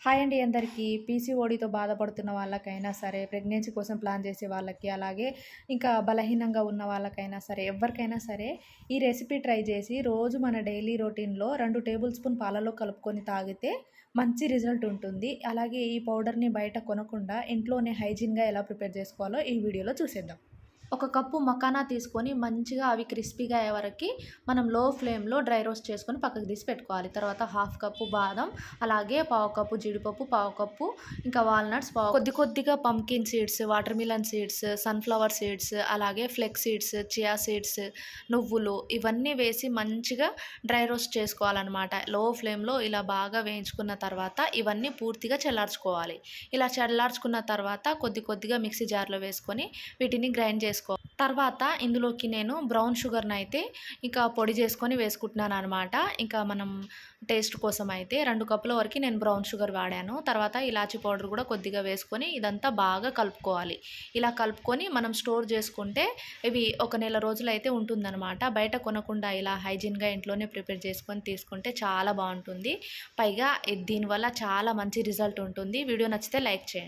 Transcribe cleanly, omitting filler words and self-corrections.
Hi అండి అందరికీ. పీసీఓడీతో బాధపడుతున్న వాళ్ళకైనా సరే, ప్రెగ్నెన్సీ కోసం ప్లాన్ చేసే వాళ్ళకి, అలాగే ఇంకా బలహీనంగా ఉన్న వాళ్ళకైనా సరే, ఎవరికైనా సరే ఈ రెసిపీ ట్రై చేసి రోజు మన డైలీ రొటీన్‌లో 2 టేబుల్ స్పూన్ పాలలో కలుపుకొని తాగితే మంచి రిజల్ట్ ఉంటుంది. అలాగే ఈ పౌడర్‌ని బయట కొనకుండా ఇంట్లోనే హైజీన్‌గా ఎలా ప్రిపేర్ చేసుకోవాలో ఈ వీడియోలో చూసేద్దాం. ఒక కప్పు మకానా తీసుకొని మంచిగా అవి క్రిస్పీగా అయ్యే వరకి మనం లో ఫ్లేమ్‌లో డ్రై రోస్ట్ చేసుకొని పక్కకు తీసి పెట్టుకోవాలి. తర్వాత హాఫ్ కప్పు బాదం, అలాగే పావు కప్పు జీడిపప్పు, పావు కప్పు ఇంకా వాల్‌నట్స్, కొద్ది కొద్దిగా pumpkin seeds, water melon seeds, sunflower seeds, అలాగే ఫ్లెక్స్ సీడ్స్, చియా సీడ్స్, నువ్వులు ఇవన్నీ వేసి మంచిగా డ్రై రోస్ట్ చేసుకోవాలనమాట. లో ఫ్లేమ్‌లో ఇలా బాగా వేయించుకున్న తర్వాత ఇవన్నీ పూర్తిగా చల్లార్చుకోవాలి. ఇలా చల్లార్చుకున్న తర్వాత కొద్ది కొద్దిగా మిక్సీ జార్‌లో వేసుకొని వీటిని గ్రైండ్ చేసుకోవాలి. తర్వాత ఇందులోకి నేను బ్రౌన్ షుగర్‌నైతే ఇంకా పొడి చేసుకొని వేసుకుంటున్నాను అనమాట. ఇంకా మనం టేస్ట్ కోసం అయితే 2 కప్పుల వరకు నేను బ్రౌన్ షుగర్ వాడాను. తర్వాత ఇలాచీ పౌడర్ కూడా కొద్దిగా వేసుకొని ఇదంతా బాగా కలుపుకోవాలి. ఇలా కలుపుకొని మనం స్టోర్ చేసుకుంటే ఇవి ఒక నెల రోజులైతే ఉంటుందన్నమాట. బయట కొనకుండా ఇలా హైజీన్‌గా ఇంట్లోనే ప్రిపేర్ చేసుకొని తీసుకుంటే చాలా బాగుంటుంది. పైగా దీనివల్ల చాలా మంచి రిజల్ట్ ఉంటుంది. వీడియో నచ్చితే లైక్ చేయండి.